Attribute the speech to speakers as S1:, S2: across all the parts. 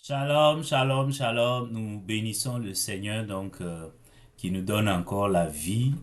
S1: Shalom, shalom, shalom. Nous bénissons le Seigneur qui nous donne encore la vie,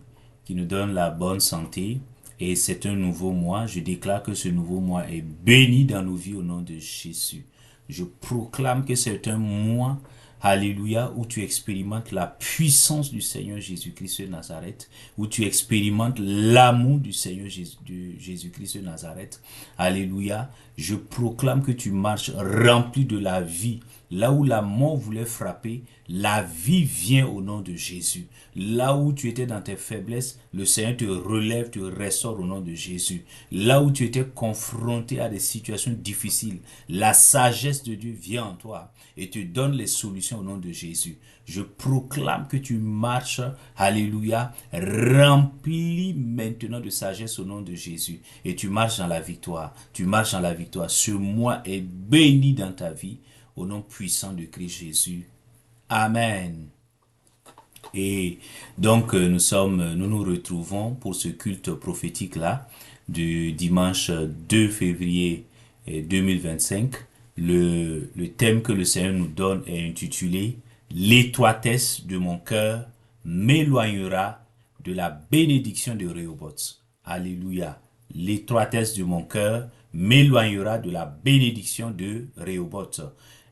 S1: qui nous donne la bonne santé. Et c'est un nouveau mois. Je déclare que ce nouveau mois est béni dans nos vies au nom de Jésus. Je proclame que c'est un mois, alléluia, où tu expérimentes la puissance du Seigneur Jésus-Christ de Nazareth, où tu expérimentes l'amour du Seigneur Jésus-Christ de Nazareth. Alléluia. Je proclame que tu marches rempli de la vie. Là où la mort voulait frapper, la vie vient au nom de Jésus. Là où tu étais dans tes faiblesses, le Seigneur te relève, te restaure au nom de Jésus. Là où tu étais confronté à des situations difficiles, la sagesse de Dieu vient en toi et te donne les solutions au nom de Jésus. Je proclame que tu marches, alléluia, rempli maintenant de sagesse au nom de Jésus. Et tu marches dans la victoire. Tu marches dans la victoire. Ce mois est béni dans ta vie au nom puissant de Christ Jésus. Amen. Et donc nous nous retrouvons pour ce culte prophétique là du dimanche 2 février 2025. Le thème que le Seigneur nous donne est intitulé L'étroitesse de mon cœur m'éloignera de la bénédiction de Rehoboth. Alléluia. L'étroitesse de mon cœur m'éloignera de la bénédiction de Rehoboth.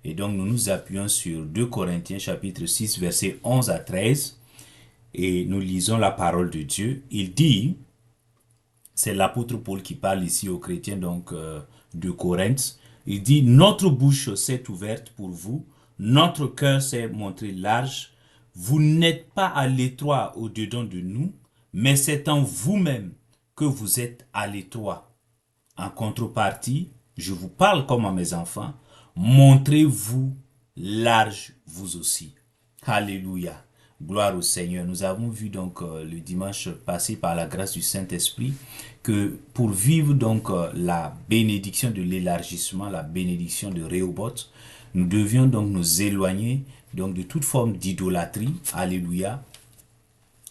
S1: Et donc nous nous appuyons sur 2 Corinthiens chapitre 6 versets 11 à 13 et nous lisons la parole de Dieu. Il dit, c'est l'apôtre Paul qui parle ici aux chrétiens de Corinthe. Il dit, notre bouche s'est ouverte pour vous, notre cœur s'est montré large. Vous n'êtes pas à l'étroit au-dedans de nous, mais c'est en vous-même que vous êtes à l'étroit. En contrepartie, je vous parle comme à mes enfants, montrez-vous large vous aussi. Alléluia. Gloire au Seigneur. Nous avons vu le dimanche passé par la grâce du Saint-Esprit que pour vivre la bénédiction de l'élargissement, la bénédiction de Rehoboth, nous devions donc nous éloigner de toute forme d'idolâtrie. Alléluia.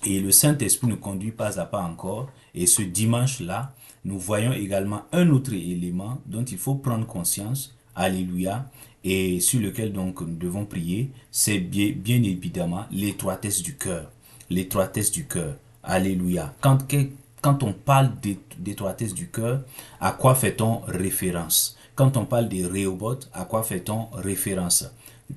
S1: Et le Saint-Esprit nous conduit pas à pas encore. Et ce dimanche-là, nous voyons également un autre élément dont il faut prendre conscience. Alléluia. Et sur lequel donc nous devons prier. C'est bien évidemment l'étroitesse du cœur. L'étroitesse du cœur. Alléluia. Quand on parle d'étroitesse du cœur, à quoi fait-on référence? Quand on parle de Rehoboth, à quoi fait-on référence?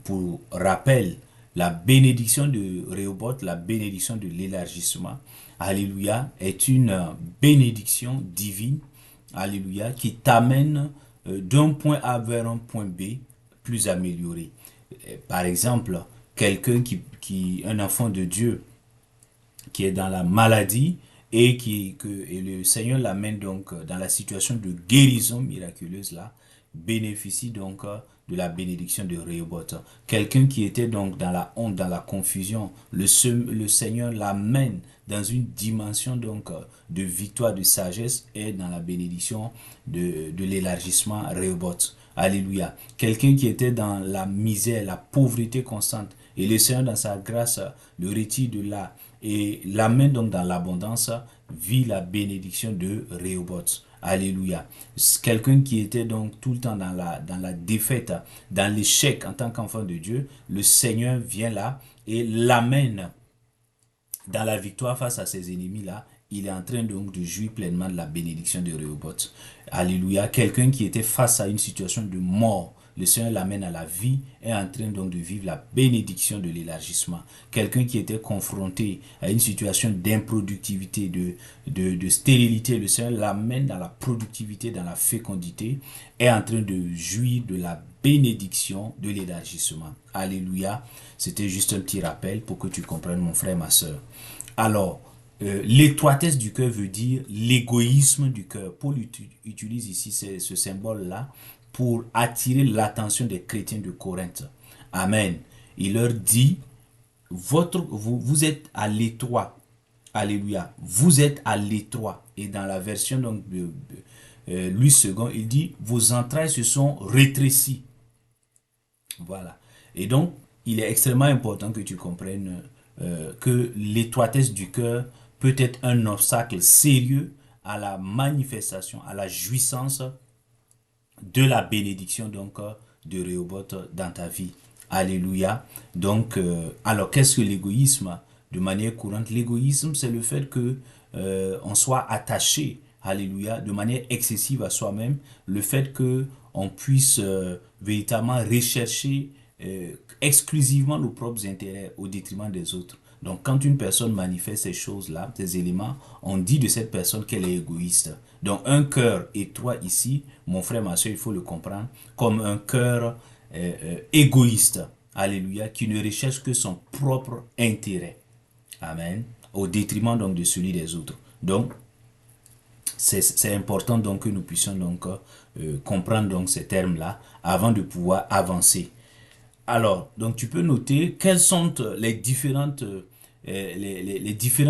S1: Pour rappel, la bénédiction de Rehoboth, la bénédiction de l'élargissement, alléluia, est une bénédiction divine, alléluia, qui t'amène d'un point A vers un point B plus amélioré. Par exemple, un enfant de Dieu qui est dans la maladie et le Seigneur l'amène dans la situation de guérison miraculeuse là, bénéficie de la bénédiction de Rehoboth. Quelqu'un qui était donc dans la honte, dans la confusion, le Seigneur l'amène dans une dimension de victoire, de sagesse et dans la bénédiction de l'élargissement Rehoboth. Alléluia. Quelqu'un qui était dans la misère, la pauvreté constante et le Seigneur dans sa grâce le retire de là et l'amène donc dans l'abondance, vit la bénédiction de Rehoboth. Alléluia. Quelqu'un qui était donc tout le temps dans la défaite, dans l'échec en tant qu'enfant de Dieu, le Seigneur vient là et l'amène dans la victoire face à ses ennemis-là. Il est en train donc de jouir pleinement de la bénédiction de Rehoboth. Alléluia. Quelqu'un qui était face à une situation de mort, le Seigneur l'amène à la vie, est en train donc de vivre la bénédiction de l'élargissement. Quelqu'un qui était confronté à une situation d'improductivité, de stérilité, le Seigneur l'amène dans la productivité, dans la fécondité, est en train de jouir de la bénédiction de l'élargissement. Alléluia. C'était juste un petit rappel pour que tu comprennes, mon frère, ma soeur. Alors, l'étroitesse du cœur veut dire l'égoïsme du cœur. Paul utilise ici ce symbole-là pour attirer l'attention des chrétiens de Corinthe. Amen. Il leur dit, vous êtes à l'étroit. Alléluia. Vous êtes à l'étroit. Et dans la version de Louis II, il dit, vos entrailles se sont rétrécies. Voilà. Et donc, il est extrêmement important que tu comprennes que l'étroitesse du cœur peut être un obstacle sérieux à la manifestation, à la jouissance de la bénédiction de Rehoboth dans ta vie. Alléluia. Donc, alors qu'est-ce que l'égoïsme? De manière courante, l'égoïsme, c'est le fait que on soit attaché, alléluia, de manière excessive à soi-même, le fait que on puisse véritablement rechercher exclusivement nos propres intérêts au détriment des autres. Donc, quand une personne manifeste ces choses-là, ces éléments, on dit de cette personne qu'elle est égoïste. Donc, un cœur étroit ici, mon frère, ma soeur, il faut le comprendre, comme un cœur égoïste, alléluia, qui ne recherche que son propre intérêt. Amen. Au détriment donc de celui des autres. Donc, c'est important donc que nous puissions donc comprendre donc ces termes-là avant de pouvoir avancer. Alors, donc tu peux noter quels sont les différents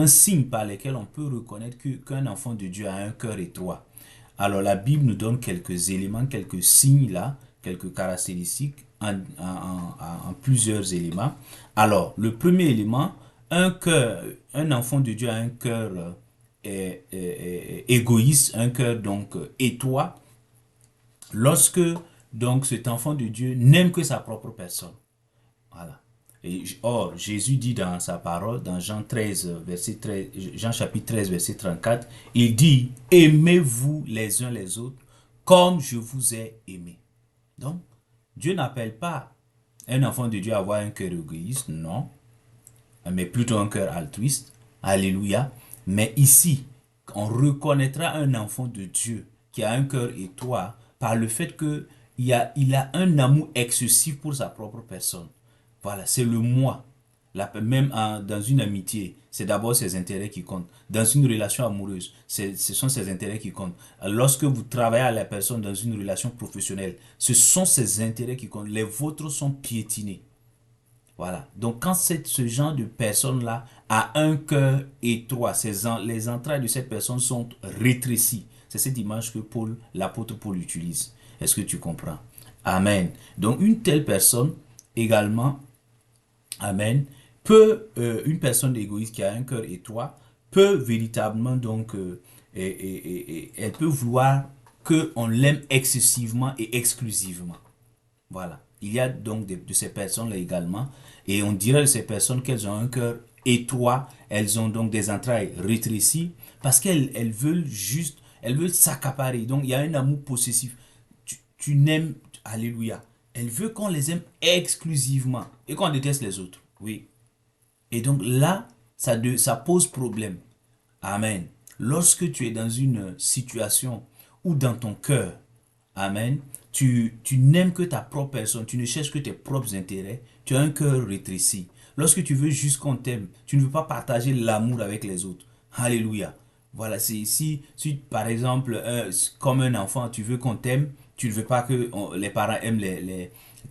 S1: signes par lesquels on peut reconnaître qu'un enfant de Dieu a un cœur étroit. Alors, la Bible nous donne quelques éléments, quelques signes là, quelques caractéristiques en plusieurs éléments. Alors, le premier élément, un enfant de Dieu a un cœur égoïste, un cœur donc étroit, lorsque donc cet enfant de Dieu n'aime que sa propre personne. Voilà. Or, Jésus dit dans sa parole, dans Jean 13, verset 13, Jean chapitre 13, verset 34, il dit, aimez-vous les uns les autres comme je vous ai aimé. Donc, Dieu n'appelle pas un enfant de Dieu à avoir un cœur égoïste, non, mais plutôt un cœur altruiste. Alléluia. Mais ici, on reconnaîtra un enfant de Dieu qui a un cœur étroit par le fait que il a un amour excessif pour sa propre personne. Voilà, c'est le moi. Même dans une amitié, c'est d'abord ses intérêts qui comptent. Dans une relation amoureuse, ce sont ses intérêts qui comptent. Lorsque vous travaillez à la personne dans une relation professionnelle, ce sont ses intérêts qui comptent. Les vôtres sont piétinés. Voilà. Donc, quand ce genre de personne-là a un cœur étroit, les entrailles de cette personne sont rétrécies. C'est cette image que l'apôtre Paul utilise. Est-ce que tu comprends? Amen. Donc, une telle personne également, amen, une personne égoïste qui a un cœur étroit, peut véritablement donc, elle peut vouloir qu'on l'aime excessivement et exclusivement. Voilà. Il y a donc de ces personnes-là également. Et on dirait de ces personnes qu'elles ont un cœur étroit. Elles ont donc des entrailles rétrécies parce qu'elles veulent juste, elles veulent s'accaparer. Donc il y a un amour possessif. Tu n'aimes, alléluia. Elle veut qu'on les aime exclusivement et qu'on déteste les autres. Oui. Et donc là, ça pose problème. Amen. Lorsque tu es dans une situation où dans ton cœur, amen, tu n'aimes que ta propre personne, tu ne cherches que tes propres intérêts, tu as un cœur rétréci. Lorsque tu veux juste qu'on t'aime, tu ne veux pas partager l'amour avec les autres. Alléluia. Voilà, si par exemple, comme un enfant, tu veux qu'on t'aime, tu ne veux pas que les parents aiment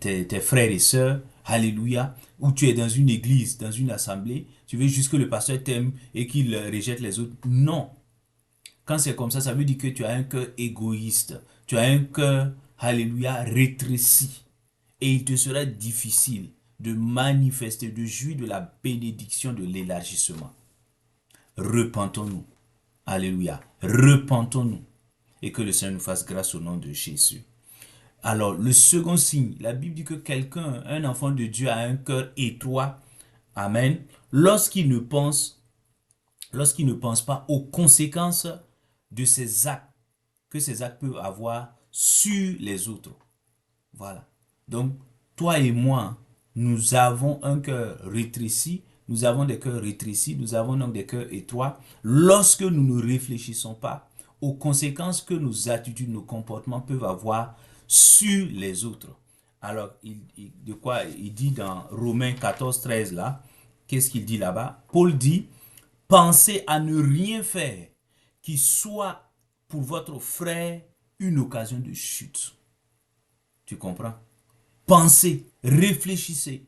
S1: tes frères et sœurs, alléluia, ou tu es dans une église, dans une assemblée, tu veux juste que le pasteur t'aime et qu'il rejette les autres. Non. Quand c'est comme ça veut dire que tu as un cœur égoïste. Tu as un cœur, alléluia, rétréci. Et il te sera difficile de manifester, de jouir de la bénédiction de l'élargissement. Repentons-nous. Alléluia. Repentons-nous. Et que le Seigneur nous fasse grâce au nom de Jésus. Alors, le second signe, la Bible dit que quelqu'un, un enfant de Dieu, a un cœur étroit. Amen. Lorsqu'il ne pense pas aux conséquences de ses actes, que ces actes peuvent avoir sur les autres. Voilà. Donc, toi et moi, nous avons un cœur rétréci, nous avons des cœurs rétrécis, nous avons donc des cœurs étroits, lorsque nous ne réfléchissons pas aux conséquences que nos attitudes, nos comportements peuvent avoir sur les autres. Alors, de quoi il dit dans Romains 14, 13 là, qu'est-ce qu'il dit là-bas? Paul dit, pensez à ne rien faire qui soit pour votre frère une occasion de chute. Tu comprends? Pensez, réfléchissez.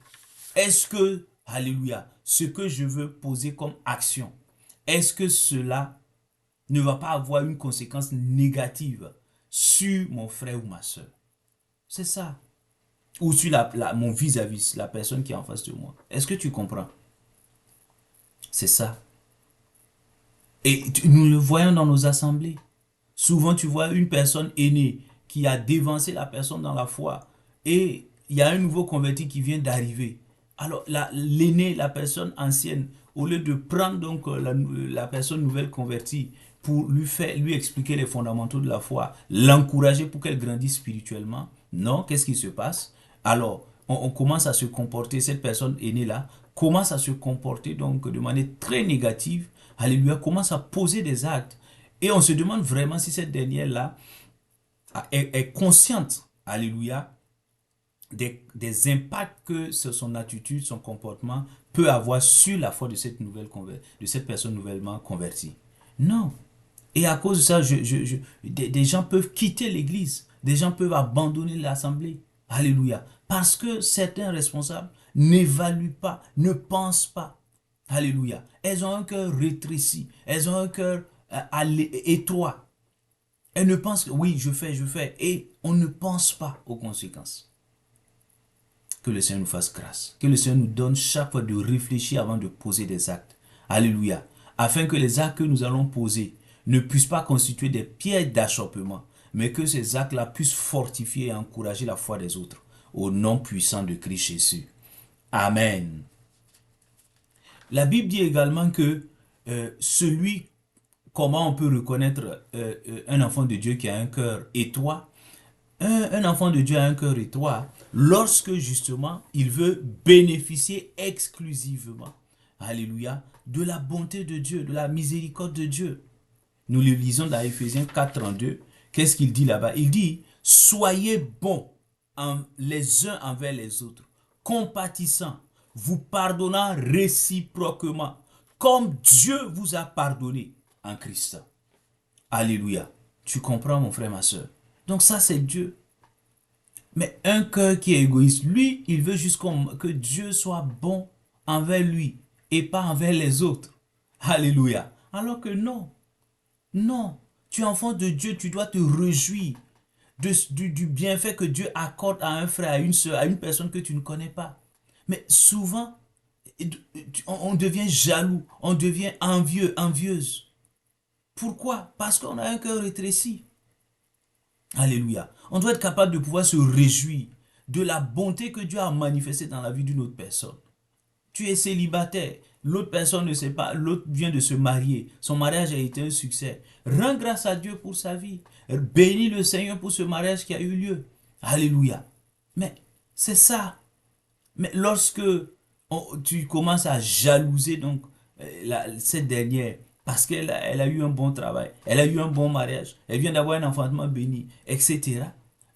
S1: Est-ce que, alléluia, ce que je veux poser comme action, est-ce que cela ne va pas avoir une conséquence négative sur mon frère ou ma soeur? C'est ça. Ou sur mon vis-à-vis, la personne qui est en face de moi. Est-ce que tu comprends? C'est ça. Et nous le voyons dans nos assemblées. Souvent, tu vois une personne aînée qui a dévancé la personne dans la foi et il y a un nouveau converti qui vient d'arriver. Alors l'aîné, la personne ancienne, au lieu de prendre donc la personne nouvelle convertie pour lui expliquer les fondamentaux de la foi, l'encourager pour qu'elle grandisse spirituellement, non, qu'est-ce qui se passe? Alors, on commence à se comporter, cette personne aînée-là commence à se comporter donc de manière très négative, alléluia, commence à poser des actes. Et on se demande vraiment si cette dernière-là est consciente, alléluia, des impacts que son attitude, son comportement peut avoir sur la foi de de cette personne nouvellement convertie. Non. Et à cause de ça, des gens peuvent quitter l'église. Des gens peuvent abandonner l'assemblée. Alléluia. Parce que certains responsables n'évaluent pas, ne pensent pas. Alléluia. Elles ont un cœur rétréci. Elles ont un cœur étroit. Elles ne pensent que oui, je fais. Et on ne pense pas aux conséquences. Que le Seigneur nous fasse grâce. Que le Seigneur nous donne chaque fois de réfléchir avant de poser des actes. Alléluia. Afin que les actes que nous allons poser ne puissent pas constituer des pierres d'achoppement, mais que ces actes-là puissent fortifier et encourager la foi des autres. Au nom puissant de Christ Jésus. Amen. La Bible dit également que comment on peut reconnaître un enfant de Dieu qui a un cœur étroit? Un enfant de Dieu a un cœur étroit lorsque justement il veut bénéficier exclusivement, alléluia, de la bonté de Dieu, de la miséricorde de Dieu. Nous le lisons dans Éphésiens 4:32. Qu'est-ce qu'il dit là-bas? Il dit, soyez bons les uns envers les autres, compatissants, vous pardonnant réciproquement, comme Dieu vous a pardonné en Christ. Alléluia. Tu comprends, mon frère, ma soeur? Donc ça, c'est Dieu. Mais un cœur qui est égoïste, lui, il veut juste que Dieu soit bon envers lui et pas envers les autres. Alléluia. Alors que non. Non. Tu es enfant de Dieu, tu dois te réjouir du bienfait que Dieu accorde à un frère, à une soeur, à une personne que tu ne connais pas. Mais souvent, on devient jaloux, on devient envieux, envieuse. Pourquoi? Parce qu'on a un cœur rétréci. Alléluia. On doit être capable de pouvoir se réjouir de la bonté que Dieu a manifestée dans la vie d'une autre personne. Tu es célibataire, l'autre personne ne sait pas, l'autre vient de se marier, son mariage a été un succès. Rends grâce à Dieu pour sa vie. Bénis le Seigneur pour ce mariage qui a eu lieu. Alléluia. Mais c'est ça. Mais lorsque tu commences à jalouser donc cette dernière, parce qu'elle a eu un bon travail, elle a eu un bon mariage, elle vient d'avoir un enfantement béni, etc.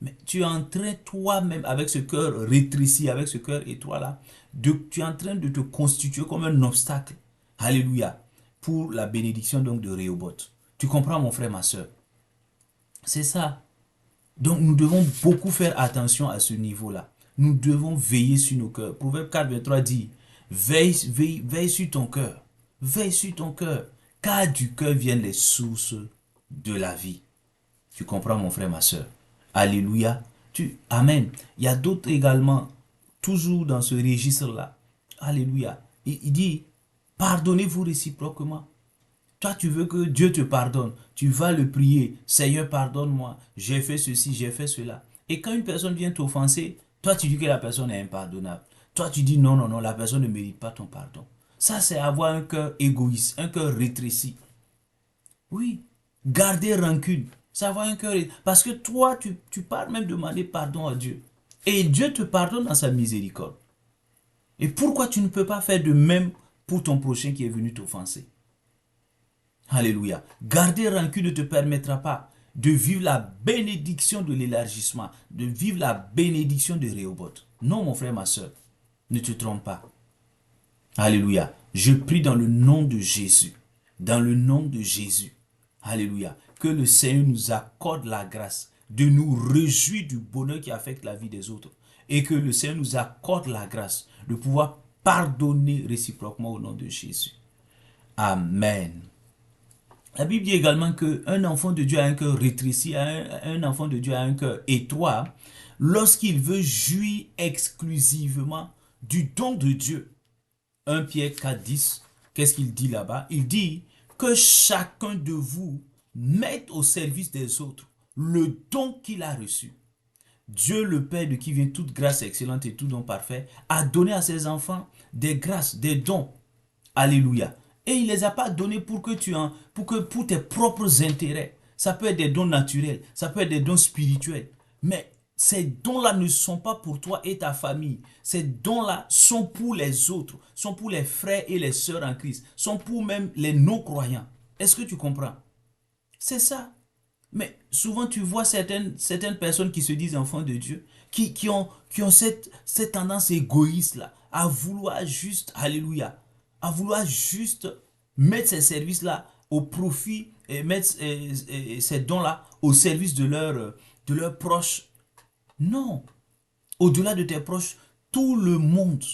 S1: Mais tu es en train toi-même, avec ce cœur rétréci, avec ce cœur étroit-là, tu es en train de te constituer comme un obstacle. Alléluia. Pour la bénédiction donc de Rehoboth. Tu comprends, mon frère, ma soeur? C'est ça. Donc nous devons beaucoup faire attention à ce niveau-là. Nous devons veiller sur nos cœurs. Proverbe 4:23 dit, veille sur ton cœur. Veille sur ton cœur. Car du cœur viennent les sources de la vie. Tu comprends, mon frère, ma soeur? Alléluia. Amen. Il y a d'autres également, toujours dans ce registre-là. Alléluia. Il dit, pardonnez-vous réciproquement. Toi, tu veux que Dieu te pardonne. Tu vas le prier. Seigneur, pardonne-moi. J'ai fait ceci, j'ai fait cela. Et quand une personne vient t'offenser, toi, tu dis que la personne est impardonnable. Toi, tu dis non, non, non, la personne ne mérite pas ton pardon. Ça, c'est avoir un cœur égoïste, un cœur rétréci. Oui, garder rancune. C'est avoir un cœur... Parce que toi, tu pars même demander pardon à Dieu. Et Dieu te pardonne dans sa miséricorde. Et pourquoi tu ne peux pas faire de même pour ton prochain qui est venu t'offenser? Alléluia. Garder rancune ne te permettra pas de vivre la bénédiction de l'élargissement, de vivre la bénédiction de Rehoboth. Non, mon frère, ma soeur, ne te trompe pas. Alléluia. Je prie dans le nom de Jésus. Dans le nom de Jésus. Alléluia. Que le Seigneur nous accorde la grâce de nous réjouir du bonheur qui affecte la vie des autres. Et que le Seigneur nous accorde la grâce de pouvoir pardonner réciproquement au nom de Jésus. Amen. La Bible dit également qu'un enfant de Dieu a un cœur rétréci, un enfant de Dieu a un cœur étroit, lorsqu'il veut jouir exclusivement du don de Dieu. 1 Pierre 4:10, qu'est-ce qu'il dit là-bas? Il dit que chacun de vous mette au service des autres le don qu'il a reçu, Dieu le Père de qui vient toute grâce excellente et tout don parfait, a donné à ses enfants des grâces, des dons. Alléluia. Et il ne les a pas donnés pour que pour tes propres intérêts. Ça peut être des dons naturels, ça peut être des dons spirituels. Mais ces dons-là ne sont pas pour toi et ta famille. Ces dons-là sont pour les autres, sont pour les frères et les sœurs en Christ, sont pour même les non-croyants. Est-ce que tu comprends? C'est ça. Mais souvent, tu vois certaines personnes qui se disent enfants de Dieu, qui ont cette tendance égoïste-là, à vouloir juste, alléluia, à vouloir juste mettre ces services-là au profit et mettre ces dons-là au service de leurs proches. Non. Au-delà de tes proches, tout le monde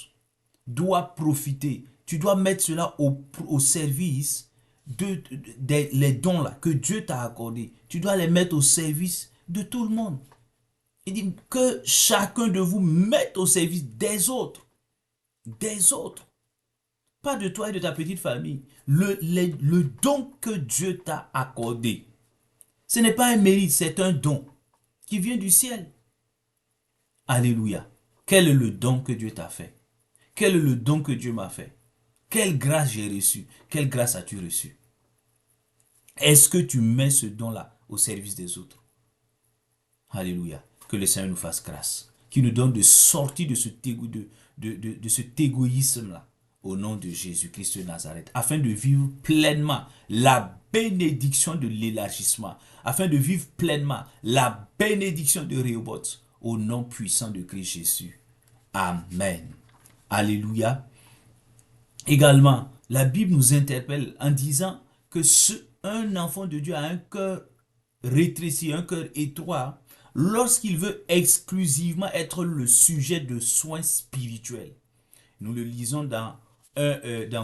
S1: doit profiter. Tu dois mettre cela au service les dons là que Dieu t'a accordés. Tu dois les mettre au service de tout le monde. Il dit que chacun de vous mette au service des autres. Des autres. Pas de toi et de ta petite famille. Le don que Dieu t'a accordé, ce n'est pas un mérite, c'est un don qui vient du ciel. Alléluia. Quel est le don que Dieu t'a fait? Quel est le don que Dieu m'a fait? Quelle grâce j'ai reçue? Quelle grâce as-tu reçue? Est-ce que tu mets ce don-là au service des autres? Alléluia. Que le Seigneur nous fasse grâce. Qu'il nous donne de sortir de cet égoïsme-là. Au nom de Jésus-Christ de Nazareth. Afin de vivre pleinement la bénédiction de l'élargissement. Afin de vivre pleinement la bénédiction de Rehoboth. Au nom puissant de Christ Jésus. Amen. Alléluia. Également, la Bible nous interpelle en disant que un enfant de Dieu a un cœur rétréci, un cœur étroit, lorsqu'il veut exclusivement être le sujet de soins spirituels. Nous le lisons dans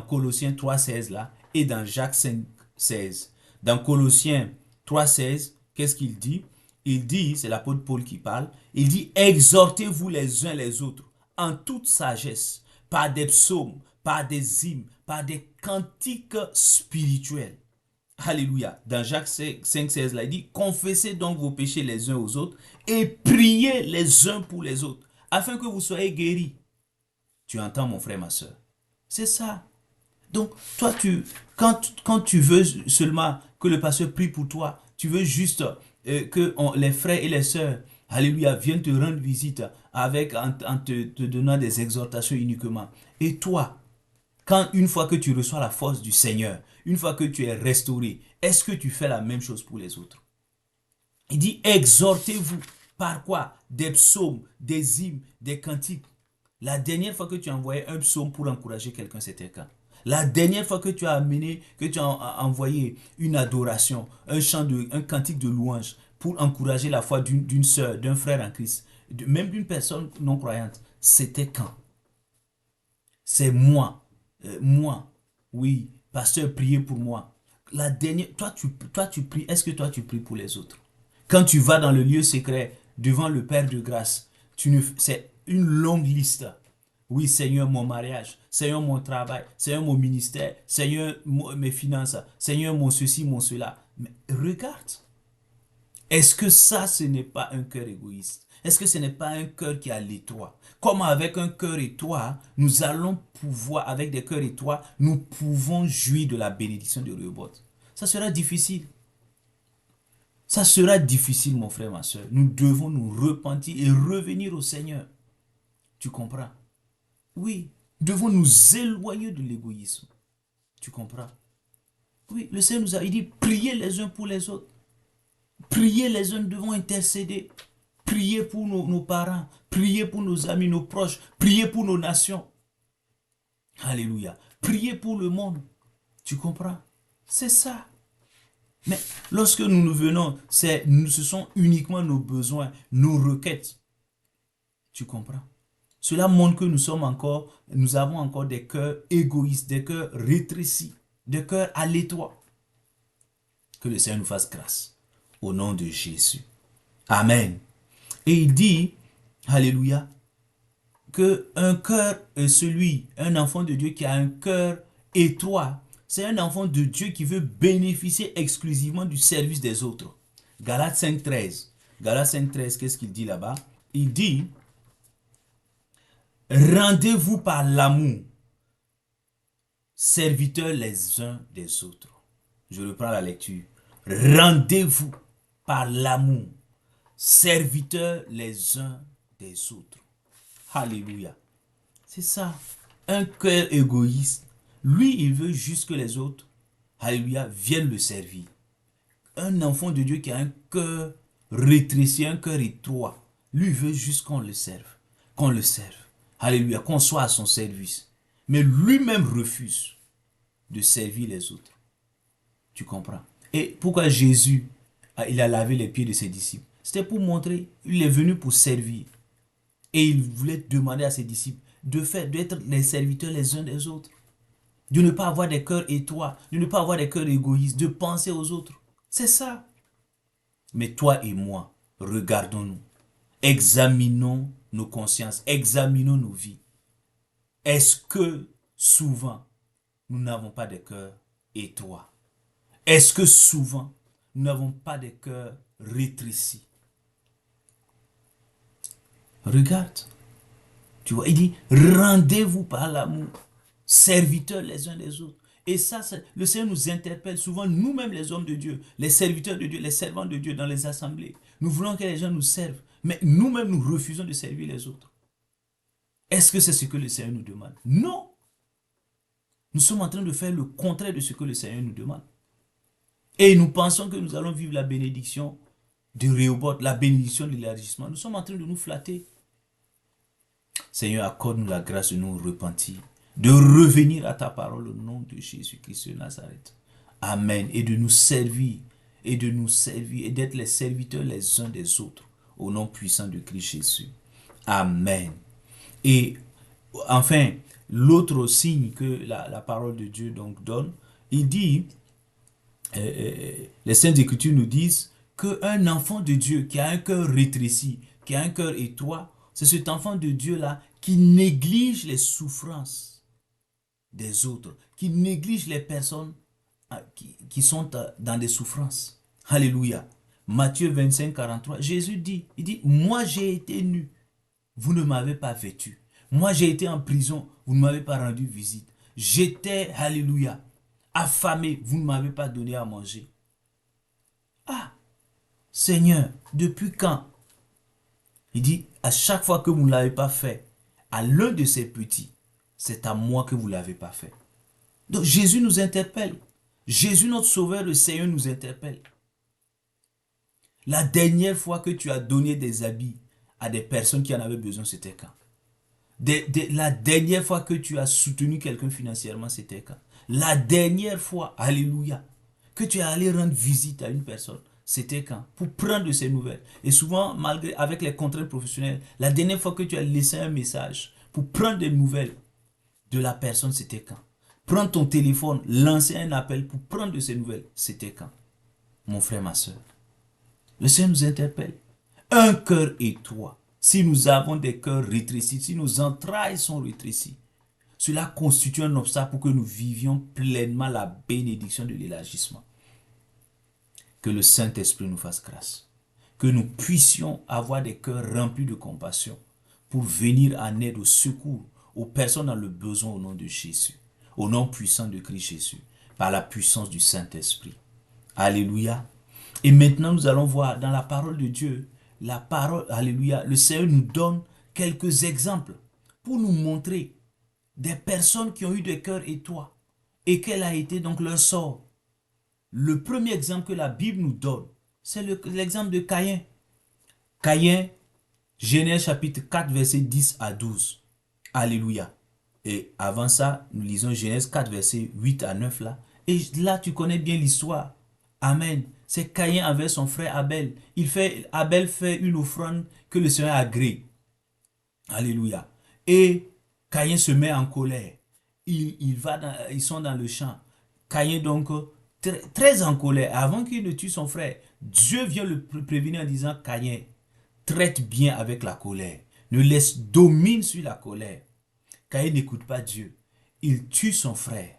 S1: Colossiens 3,16 là et dans Jacques 5,16. Dans Colossiens 3,16, qu'est-ce qu'il dit? Il dit, c'est l'apôtre Paul qui parle, il dit, exhortez-vous les uns les autres en toute sagesse, par des psaumes, par des hymnes, par des cantiques spirituels. Alléluia. Dans Jacques 5,16, là, il dit, confessez donc vos péchés les uns aux autres et priez les uns pour les autres, afin que vous soyez guéris. Tu entends, mon frère, ma soeur? C'est ça. Donc, toi, quand tu veux seulement que le pasteur prie pour toi, tu veux juste que les frères et les sœurs, alléluia, viennent te rendre visite en te donnant des exhortations uniquement. Et toi, une fois que tu reçois la force du Seigneur, une fois que tu es restauré, est-ce que tu fais la même chose pour les autres? Il dit, exhortez-vous. Par quoi? Des psaumes, des hymnes, des cantiques. La dernière fois que tu as envoyé un psaume pour encourager quelqu'un, c'était quand? La dernière fois que tu as envoyé une adoration, un cantique de louange pour encourager la foi d'une sœur, d'un frère en Christ, même d'une personne non croyante, c'était quand? C'est moi. Moi. Oui, pasteur, priez pour moi. La dernière, toi tu pries. Est-ce que toi tu pries pour les autres? Quand tu vas dans le lieu secret, devant le Père de grâce, c'est une longue liste. Oui, Seigneur, mon mariage, Seigneur, mon travail, Seigneur, mon ministère, Seigneur, mes finances, Seigneur, mon ceci, mon cela. Mais regarde, est-ce que ça, ce n'est pas un cœur égoïste? Est-ce que ce n'est pas un cœur qui a l'étroit? Comme avec un cœur étroit, nous allons pouvoir, avec des cœurs étroits, nous pouvons jouir de la bénédiction de Rehoboth. Ça sera difficile. Ça sera difficile, mon frère, ma soeur. Nous devons nous repentir et revenir au Seigneur. Tu comprends? Oui, nous devons nous éloigner de l'égoïsme. Tu comprends? Oui, le Seigneur nous a dit, priez les uns pour les autres. Priez les uns, nous devons intercéder. Priez pour nos parents. Priez pour nos amis, nos proches. Priez pour nos nations. Alléluia. Priez pour le monde. Tu comprends? C'est ça. Mais lorsque nous venons, ce sont uniquement nos besoins, nos requêtes. Tu comprends? Cela montre que nous avons encore des cœurs égoïstes, des cœurs rétrécis, des cœurs à l'étroit. Que le Seigneur nous fasse grâce. Au nom de Jésus. Amen. Et il dit, alléluia, que un enfant de Dieu qui a un cœur étroit, c'est un enfant de Dieu qui veut bénéficier exclusivement du service des autres. Galates 5,13. Galates 5,13, qu'est-ce qu'il dit là-bas? il dit, rendez-vous par l'amour, serviteurs les uns des autres. Je reprends la lecture. Rendez-vous par l'amour, serviteurs les uns des autres. Alléluia. C'est ça. Un cœur égoïste, lui, il veut juste que les autres, alléluia, viennent le servir. Un enfant de Dieu qui a un cœur rétréci, un cœur étroit, lui veut juste qu'on le serve. Qu'on le serve. Alléluia. Qu'on soit à son service. Mais lui-même refuse de servir les autres. Tu comprends? Et pourquoi Jésus, il a lavé les pieds de ses disciples? C'était pour montrer, il est venu pour servir. Et il voulait demander à ses disciples d'être les serviteurs les uns des autres. De ne pas avoir des cœurs étroits, de ne pas avoir des cœurs égoïstes, de penser aux autres. C'est ça. Mais toi et moi, regardons-nous. Examinons nos consciences, examinons nos vies. Est-ce que souvent, nous n'avons pas de cœurs étroits? Est-ce que souvent, nous n'avons pas de cœurs rétrécis? Regarde. Tu vois, il dit, rendez-vous par l'amour, serviteurs les uns des autres. Et ça, le Seigneur nous interpelle souvent, nous-mêmes les hommes de Dieu, les serviteurs de Dieu, les servants de Dieu dans les assemblées. Nous voulons que les gens nous servent, mais nous-mêmes nous refusons de servir les autres. Est-ce que c'est ce que le Seigneur nous demande? Non. Nous sommes en train de faire le contraire de ce que le Seigneur nous demande. Et nous pensons que nous allons vivre la bénédiction de Rehoboth, la bénédiction de l'élargissement. Nous sommes en train de nous flatter. Seigneur, accorde-nous la grâce de nous repentir, de revenir à ta parole au nom de Jésus-Christ de Nazareth. Amen. Et de nous servir, et d'être les serviteurs les uns des autres, au nom puissant de Christ Jésus. Amen. Et enfin, l'autre signe que la parole de Dieu donc donne, il dit, les Saintes Écritures nous disent qu'un enfant de Dieu qui a un cœur rétréci, qui a un cœur étroit, c'est cet enfant de Dieu-là qui néglige les souffrances des autres, qui néglige les personnes qui sont dans des souffrances. Alléluia. Matthieu 25, 43, Jésus dit, il dit, moi j'ai été nu, vous ne m'avez pas vêtu. Moi j'ai été en prison, vous ne m'avez pas rendu visite. J'étais, alléluia, affamé, vous ne m'avez pas donné à manger. Ah, Seigneur, depuis quand? Il dit, à chaque fois que vous ne l'avez pas fait à l'un de ces petits, c'est à moi que vous ne l'avez pas fait. Donc Jésus nous interpelle. Jésus, notre Sauveur, le Seigneur, nous interpelle. La dernière fois que tu as donné des habits à des personnes qui en avaient besoin, c'était quand? La dernière fois que tu as soutenu quelqu'un financièrement, c'était quand? La dernière fois, alléluia, que tu es allé rendre visite à une personne, c'était quand? Pour prendre de ses nouvelles. Et souvent, malgré avec les contraintes professionnelles, la dernière fois que tu as laissé un message pour prendre des nouvelles de la personne, c'était quand? Prendre ton téléphone, lancer un appel pour prendre de ses nouvelles, c'était quand? Mon frère, ma soeur. Le Seigneur nous interpelle. Un cœur étroit. Si nous avons des cœurs rétrécis, si nos entrailles sont rétrécies, cela constitue un obstacle pour que nous vivions pleinement la bénédiction de l'élargissement. Que le Saint-Esprit nous fasse grâce. Que nous puissions avoir des cœurs remplis de compassion pour venir en aide au secours aux personnes dans le besoin au nom de Jésus. Au nom puissant de Christ Jésus. Par la puissance du Saint-Esprit. Alléluia. Et maintenant, nous allons voir dans la parole de Dieu, la parole, alléluia, le Seigneur nous donne quelques exemples pour nous montrer des personnes qui ont eu des cœurs étroits et quel a été donc leur sort. Le premier exemple que la Bible nous donne, c'est l'exemple de Caïn. Caïn, Genèse chapitre 4, verset 10 à 12. Alléluia. Et avant ça, nous lisons Genèse 4, verset 8 à 9 là. Et là, tu connais bien l'histoire. Amen. C'est Caïn avec son frère Abel. Abel fait une offrande que le Seigneur agrée. Alléluia. Et Caïn se met en colère. Ils sont dans le champ. Caïn donc très en colère. Avant qu'il ne tue son frère, Dieu vient le prévenir en disant, Caïn, traite bien avec la colère. Domine sur la colère. Caïn n'écoute pas Dieu. Il tue son frère.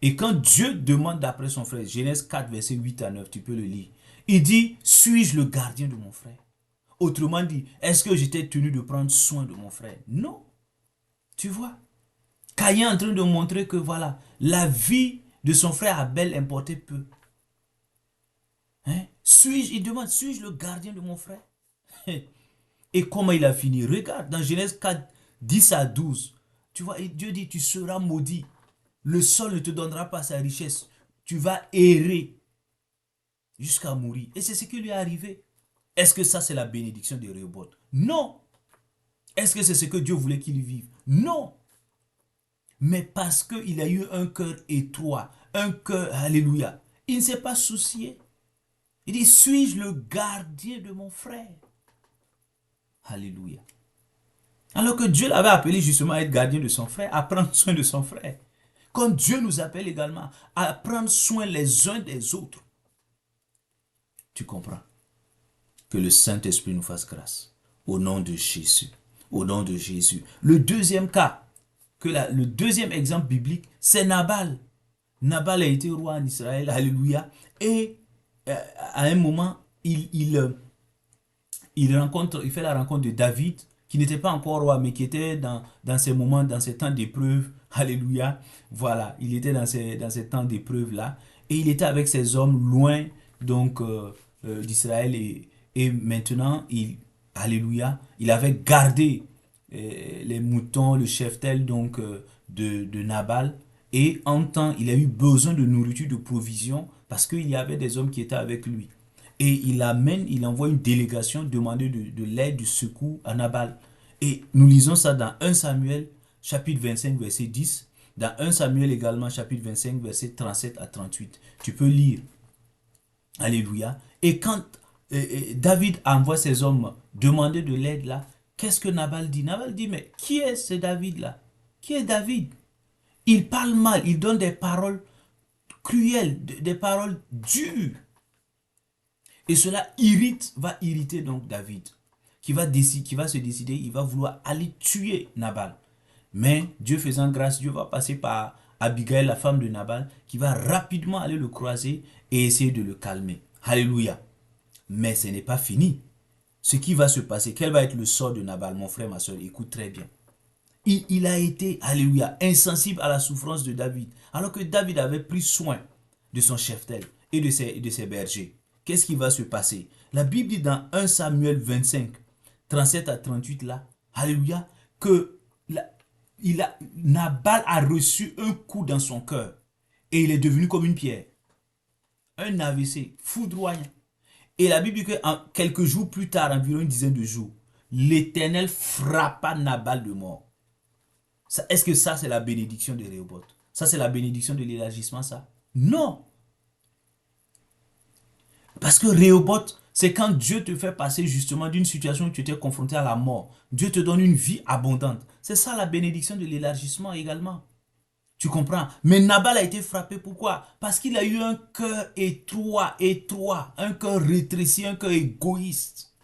S1: Et quand Dieu demande d'après son frère, Genèse 4, verset 8 à 9, tu peux le lire. Il dit, suis-je le gardien de mon frère? Autrement dit, est-ce que j'étais tenu de prendre soin de mon frère? Non. Tu vois? Caïn est en train de montrer que voilà, la vie de son frère Abel importait peu. Hein? Il demande, suis-je le gardien de mon frère? Et comment il a fini? Regarde, dans Genèse 4, 10 à 12, tu vois, Dieu dit, tu seras maudit. Le sol ne te donnera pas sa richesse. Tu vas errer jusqu'à mourir. Et c'est ce qui lui est arrivé. Est-ce que ça, c'est la bénédiction de Rehoboth? Non. Est-ce que c'est ce que Dieu voulait qu'il vive? Non. Mais parce qu'il a eu un cœur étroit, un cœur, alléluia, il ne s'est pas soucié. Il dit, suis-je le gardien de mon frère? Alléluia. Alors que Dieu l'avait appelé justement à être gardien de son frère, à prendre soin de son frère. Comme Dieu nous appelle également à prendre soin les uns des autres. Tu comprends? Que le Saint-Esprit nous fasse grâce. Au nom de Jésus. Au nom de Jésus. Le deuxième cas, le deuxième exemple biblique, c'est Nabal. Nabal a été roi en Israël, alléluia. Et à un moment, il fait la rencontre de David, qui n'était pas encore roi, mais qui était dans ces moments, dans ces temps d'épreuve, alléluia. Voilà, il était dans ces temps d'épreuve-là. Et il était avec ses hommes loin donc d'Israël. Et maintenant, alléluia, il avait gardé les moutons, le cheptel donc de Nabal. Et en temps, il a eu besoin de nourriture, de provisions, parce qu'il y avait des hommes qui étaient avec lui. Et il envoie une délégation demander de l'aide, du secours à Nabal. Et nous lisons ça dans 1 Samuel, chapitre 25, verset 10. Dans 1 Samuel également, chapitre 25, verset 37 à 38. Tu peux lire. Alléluia. Et quand David envoie ses hommes demander de l'aide là, qu'est-ce que Nabal dit? Nabal dit, mais qui est ce David-là? Qui est David? Il parle mal, il donne des paroles cruelles, des paroles dures. Et cela va irriter donc David, qui va se décider, il va vouloir aller tuer Nabal. Mais Dieu faisant grâce, Dieu va passer par Abigail, la femme de Nabal, qui va rapidement aller le croiser et essayer de le calmer. Alléluia. Mais ce n'est pas fini. Ce qui va se passer, quel va être le sort de Nabal, mon frère, ma soeur, écoute très bien. Il a été, alléluia, insensible à la souffrance de David, alors que David avait pris soin de son cheptel et de ses bergers. Qu'est-ce qui va se passer? La Bible dit dans 1 Samuel 25, 37 à 38 là, alléluia, que Nabal a reçu un coup dans son cœur et il est devenu comme une pierre. Un AVC foudroyant. Et la Bible dit que quelques jours plus tard, environ une dizaine de jours, l'Éternel frappa Nabal de mort. Est-ce que ça, c'est la bénédiction de Rehoboth? Ça, c'est la bénédiction de l'élargissement, ça? Non. Parce que Rehoboth, c'est quand Dieu te fait passer justement d'une situation où tu étais confronté à la mort. Dieu te donne une vie abondante. C'est ça la bénédiction de l'élargissement également. Tu comprends? Mais Nabal a été frappé. Pourquoi? Parce qu'il a eu un cœur étroit, un cœur rétréci, un cœur égoïste.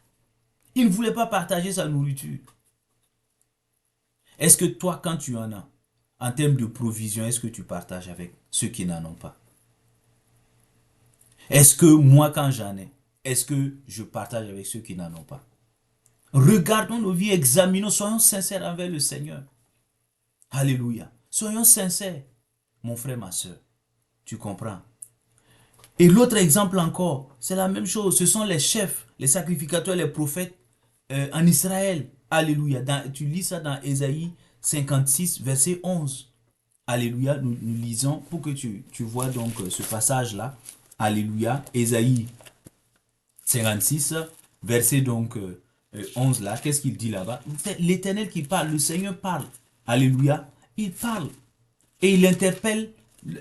S1: Il ne voulait pas partager sa nourriture. Est-ce que toi, quand tu en as, en termes de provision, est-ce que tu partages avec ceux qui n'en ont pas? Est-ce que moi, quand j'en ai, est-ce que je partage avec ceux qui n'en ont pas? Regardons nos vies, examinons, soyons sincères envers le Seigneur. Alléluia. Soyons sincères, mon frère, ma soeur. Tu comprends? Et l'autre exemple encore, c'est la même chose. Ce sont les chefs, les sacrificateurs, les prophètes en Israël. Alléluia. Tu lis ça dans Ésaïe 56, verset 11. Alléluia. Nous lisons pour que tu vois donc ce passage-là. Alléluia. Ésaïe 56, verset donc 11 là. Qu'est-ce qu'il dit là-bas? C'est l'Éternel qui parle. Le Seigneur parle. Alléluia. Il parle. Et il interpelle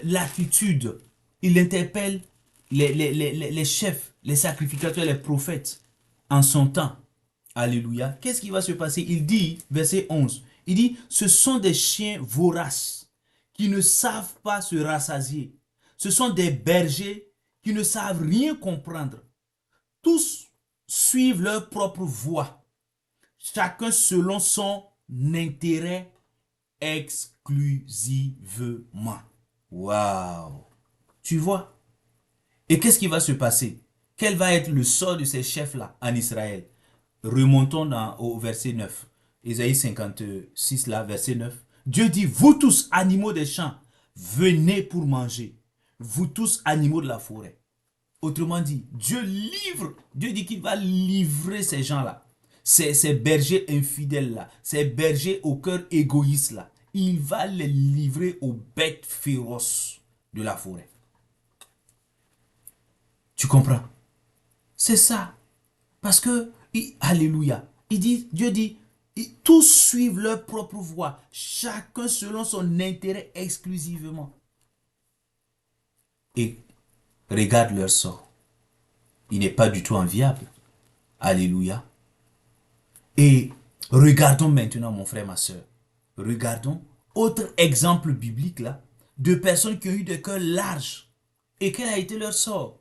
S1: l'attitude. Il interpelle les chefs, les sacrificateurs, les prophètes en son temps. Alléluia. Qu'est-ce qui va se passer? Il dit, verset 11, il dit, ce sont des chiens voraces qui ne savent pas se rassasier. Ce sont des bergers qui ne savent rien comprendre. Tous suivent leur propre voie, chacun selon son intérêt exclusivement. Waouh! Tu vois? Et qu'est-ce qui va se passer? Quel va être le sort de ces chefs-là en Israël? Remontons au verset 9. Ésaïe 56, là, verset 9. Dieu dit, vous tous, animaux des champs, venez pour manger. Vous tous, animaux de la forêt. Autrement dit, Dieu dit qu'il va livrer ces gens-là, ces bergers infidèles-là, ces bergers au cœur égoïste-là. Il va les livrer aux bêtes féroces de la forêt. Tu comprends? C'est ça. Parce que, alléluia, Dieu dit, tous suivent leur propre voie, chacun selon son intérêt exclusivement. Et regarde leur sort. Il n'est pas du tout enviable. Alléluia. Et regardons maintenant, mon frère, ma soeur. Regardons, autre exemple biblique là, de personnes qui ont eu des cœurs larges. Et quel a été leur sort?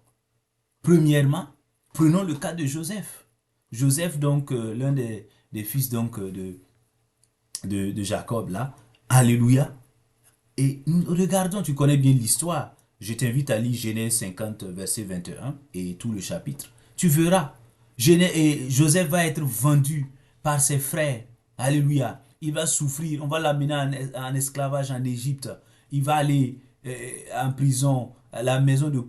S1: Premièrement, prenons le cas de Joseph. Joseph, donc, l'un des fils donc, de Jacob là. Alléluia. Et nous regardons, tu connais bien l'histoire. Je t'invite à lire Genèse 50, verset 21 et tout le chapitre. Tu verras. Et Joseph va être vendu par ses frères. Alléluia. Il va souffrir. On va l'amener en esclavage en Égypte. Il va aller en prison à la maison de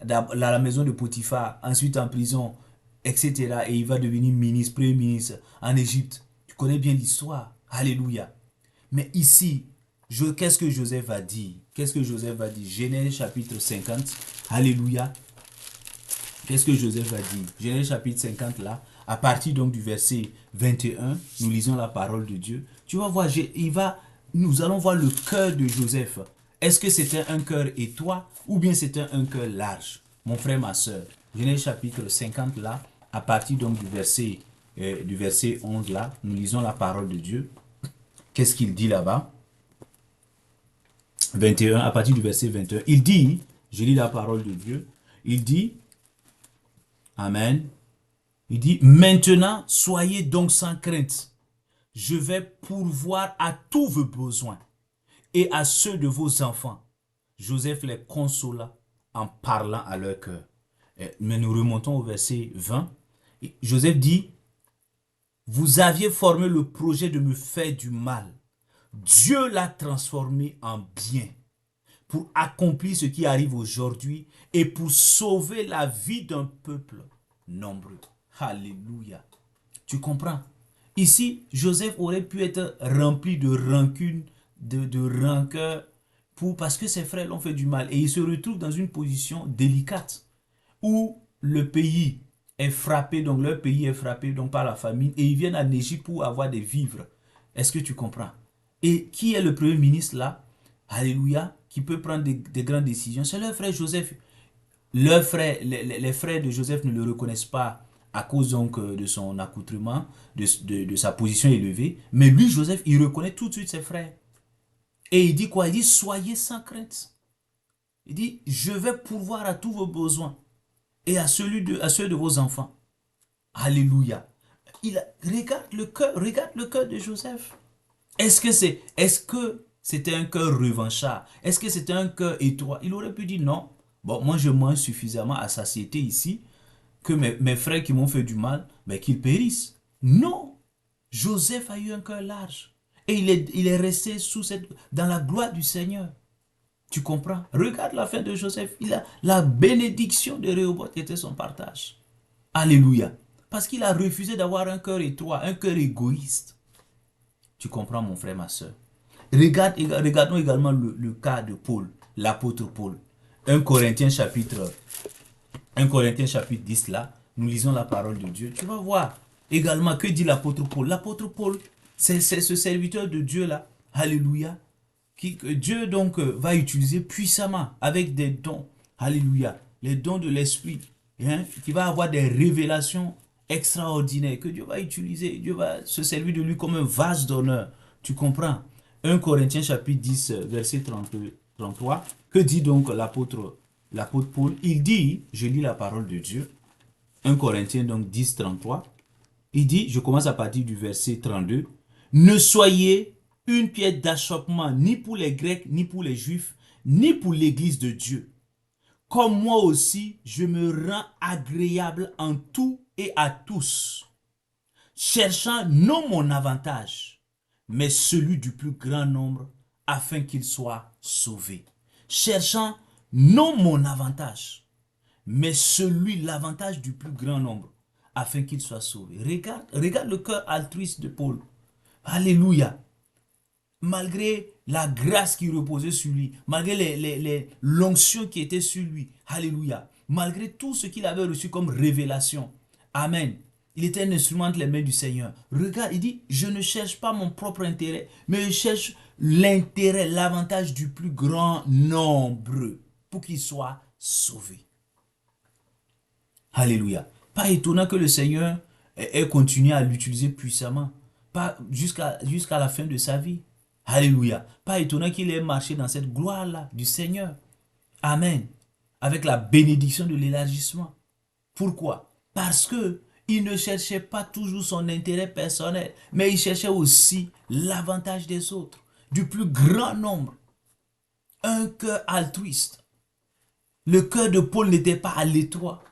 S1: la maison de Potiphar. Ensuite en prison, etc. Et il va devenir ministre, premier ministre en Égypte. Tu connais bien l'histoire. Alléluia. Mais ici, qu'est-ce que Joseph va dire? Qu'est-ce que Joseph va dire? Genèse chapitre 50. Alléluia. Qu'est-ce que Joseph va dire? Genèse chapitre 50 là. À partir donc du verset 21, nous lisons la parole de Dieu. Tu vas voir, nous allons voir le cœur de Joseph. Est-ce que c'était un cœur étroit ou bien c'était un cœur large? Mon frère, ma soeur. Genèse chapitre 50 là. À partir donc du verset 11 là. Nous lisons la parole de Dieu. Qu'est-ce qu'il dit là-bas? 21, à partir du verset 21. Il dit, je lis la parole de Dieu, il dit, Amen, il dit, maintenant, soyez donc sans crainte. Je vais pourvoir à tous vos besoins et à ceux de vos enfants. Joseph les consola en parlant à leur cœur. Mais nous remontons au verset 20. Joseph dit, vous aviez formé le projet de me faire du mal. Dieu l'a transformé en bien pour accomplir ce qui arrive aujourd'hui et pour sauver la vie d'un peuple nombreux. Alléluia. Tu comprends? Ici, Joseph aurait pu être rempli de rancune, de rancœur, parce que ses frères l'ont fait du mal. Et il se retrouve dans une position délicate où le pays est frappé, donc leur pays est frappé donc par la famine et ils viennent en Égypte pour avoir des vivres. Est-ce que tu comprends? Et qui est le premier ministre là? Alléluia, qui peut prendre des grandes décisions. C'est leur frère Joseph. Leurs frères, les frères de Joseph ne le reconnaissent pas à cause donc de son accoutrement, de sa position élevée. Mais lui, Joseph, il reconnaît tout de suite ses frères. Et il dit quoi? Il dit, soyez sans crainte. Il dit, je vais pourvoir à tous vos besoins et à ceux de vos enfants. Alléluia. Regarde le cœur de Joseph. Est-ce que c'était un cœur revanchard? Est-ce que c'était un cœur étroit? Il aurait pu dire non. Bon, moi je mange suffisamment à satiété ici, que mes frères qui m'ont fait du mal, ben, qu'ils périssent. Non. Joseph a eu un cœur large. Et il est resté dans la gloire du Seigneur. Tu comprends? Regarde la fin de Joseph. Il a la bénédiction de Rehoboth qui était son partage. Alléluia. Parce qu'il a refusé d'avoir un cœur étroit, un cœur égoïste. Tu comprends, mon frère, ma soeur? Regardons également le cas de Paul, l'apôtre Paul. 1 Corinthiens chapitre 10 là, nous lisons la parole de Dieu. Tu vas voir également que dit l'apôtre Paul. L'apôtre Paul, c'est ce serviteur de Dieu là, alléluia, que Dieu donc va utiliser puissamment avec des dons, alléluia, les dons de l'esprit, hein, qui va avoir des révélations extraordinaires que Dieu va utiliser. Dieu va se servir de lui comme un vase d'honneur. Tu comprends? 1 Corinthiens chapitre 10, verset 33. Que dit donc l'apôtre Paul? Il dit, je lis la parole de Dieu, 1 Corinthiens donc 10, 33. Il dit, je commence à partir du verset 32. Ne soyez une pierre d'achoppement ni pour les Grecs, ni pour les Juifs, ni pour l'église de Dieu. Comme moi aussi, je me rends agréable en tout et à tous, cherchant non mon avantage, mais celui du plus grand nombre, afin qu'il soit sauvé. Cherchant non mon avantage, mais l'avantage du plus grand nombre, afin qu'il soit sauvé. Regarde le cœur altruiste de Paul. Alléluia. Malgré la grâce qui reposait sur lui, malgré l'onction qui était sur lui, alléluia, malgré tout ce qu'il avait reçu comme révélation, amen, il était un instrument entre les mains du Seigneur. Regarde, il dit, je ne cherche pas mon propre intérêt, mais je cherche l'intérêt, l'avantage du plus grand nombre, pour qu'il soit sauvé. Alléluia. Pas étonnant que le Seigneur ait continué à l'utiliser puissamment, pas jusqu'à la fin de sa vie. Alléluia. Pas étonnant qu'il ait marché dans cette gloire-là du Seigneur. Amen. Avec la bénédiction de l'élargissement. Pourquoi? Parce que il ne cherchait pas toujours son intérêt personnel, mais il cherchait aussi l'avantage des autres, du plus grand nombre. Un cœur altruiste. Le cœur de Paul n'était pas à l'étroit.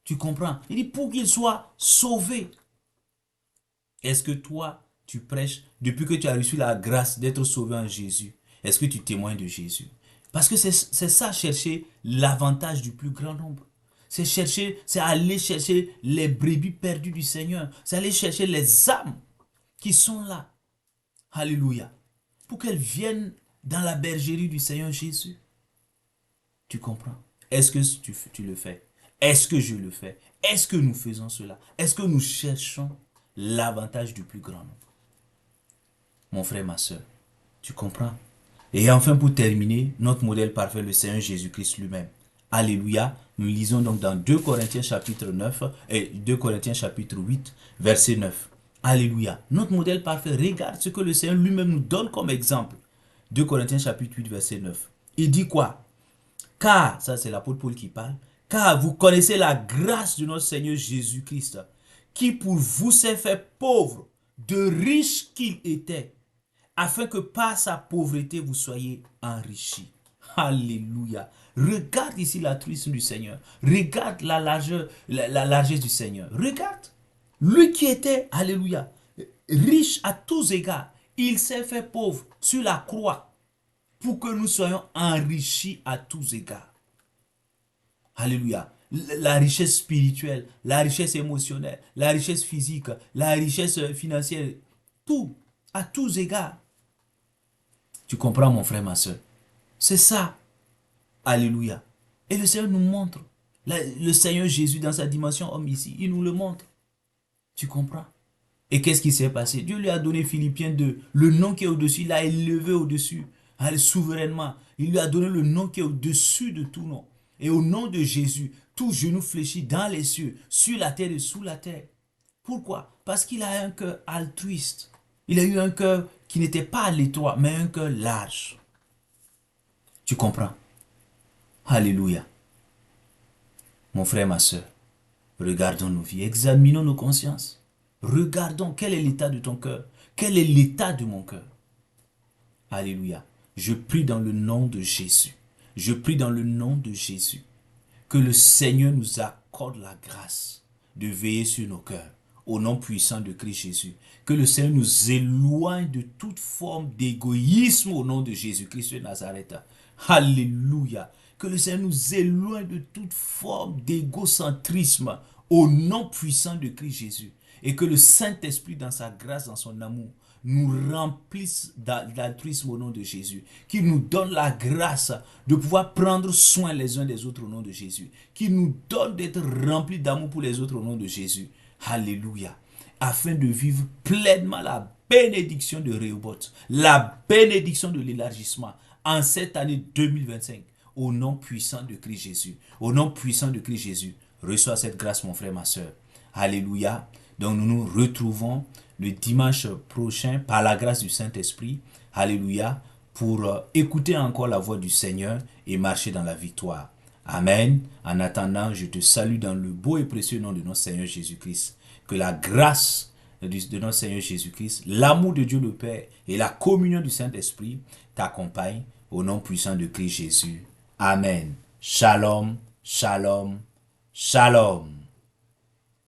S1: Tu comprends? Il dit pour qu'il soit sauvé. Est-ce que toi, tu prêches depuis que tu as reçu la grâce d'être sauvé en Jésus? Est-ce que tu témoignes de Jésus? Parce que c'est ça, chercher l'avantage du plus grand nombre. C'est aller chercher les brebis perdues du Seigneur. C'est aller chercher les âmes qui sont là. Alléluia. Pour qu'elles viennent dans la bergerie du Seigneur Jésus. Tu comprends? Est-ce que tu le fais? Est-ce que je le fais? Est-ce que nous faisons cela? Est-ce que nous cherchons l'avantage du plus grand nombre? Mon frère, ma soeur, tu comprends? Et enfin, pour terminer, notre modèle parfait, le Seigneur Jésus-Christ lui-même. Alléluia. Nous lisons donc dans 2 Corinthiens chapitre 9 et 2 Corinthiens chapitre 8, verset 9. Alléluia. Notre modèle parfait, regarde ce que le Seigneur lui-même nous donne comme exemple. 2 Corinthiens chapitre 8, verset 9. Il dit quoi? Car, ça c'est l'apôtre Paul qui parle, car vous connaissez la grâce de notre Seigneur Jésus-Christ, qui pour vous s'est fait pauvre, de riche qu'il était, afin que par sa pauvreté vous soyez enrichis. Alléluia. Regarde ici l'altruisme du Seigneur. Regarde la largesse du Seigneur. Regarde. Lui qui était, alléluia, riche à tous égards, il s'est fait pauvre sur la croix pour que nous soyons enrichis à tous égards. Alléluia. La richesse spirituelle, la richesse émotionnelle, la richesse physique, la richesse financière, tout, à tous égards. Tu comprends, mon frère, ma soeur? C'est ça. Alléluia. Et le Seigneur nous montre. Le Seigneur Jésus, dans sa dimension homme ici, il nous le montre. Tu comprends? Et qu'est-ce qui s'est passé? Dieu lui a donné Philippiens 2, le nom qui est au-dessus, il l'a élevé au-dessus, souverainement. Il lui a donné le nom qui est au-dessus de tout nom. Et au nom de Jésus, tout genou fléchit dans les cieux, sur la terre et sous la terre. Pourquoi? Parce qu'il a un cœur altruiste. Il a eu un cœur qui n'était pas à l'étroit, mais un cœur large. Tu comprends? Alléluia. Mon frère, ma soeur, regardons nos vies, examinons nos consciences. Regardons quel est l'état de ton cœur. Quel est l'état de mon cœur? Alléluia. Je prie dans le nom de Jésus. Je prie dans le nom de Jésus que le Seigneur nous accorde la grâce de veiller sur nos cœurs au nom puissant de Christ Jésus. Que le Seigneur nous éloigne de toute forme d'égoïsme au nom de Jésus-Christ de Nazareth. Alléluia. Que le Seigneur nous éloigne de toute forme d'égocentrisme au nom puissant de Christ Jésus. Et que le Saint-Esprit, dans sa grâce, dans son amour, nous remplisse d'altruisme au nom de Jésus. Qu'il nous donne la grâce de pouvoir prendre soin les uns des autres au nom de Jésus. Qu'il nous donne d'être remplis d'amour pour les autres au nom de Jésus. Alléluia. Afin de vivre pleinement la bénédiction de Rehoboth, la bénédiction de l'élargissement en cette année 2025. Au nom puissant de Christ Jésus. Au nom puissant de Christ Jésus. Reçois cette grâce, mon frère, ma soeur. Alléluia. Donc nous nous retrouvons le dimanche prochain par la grâce du Saint-Esprit. Alléluia. Pour écouter encore la voix du Seigneur et marcher dans la victoire. Amen. En attendant, je te salue dans le beau et précieux nom de notre Seigneur Jésus-Christ. Que la grâce de notre Seigneur Jésus-Christ, l'amour de Dieu le Père et la communion du Saint-Esprit t'accompagnent au nom puissant de Christ Jésus. Amen. Shalom, shalom, shalom.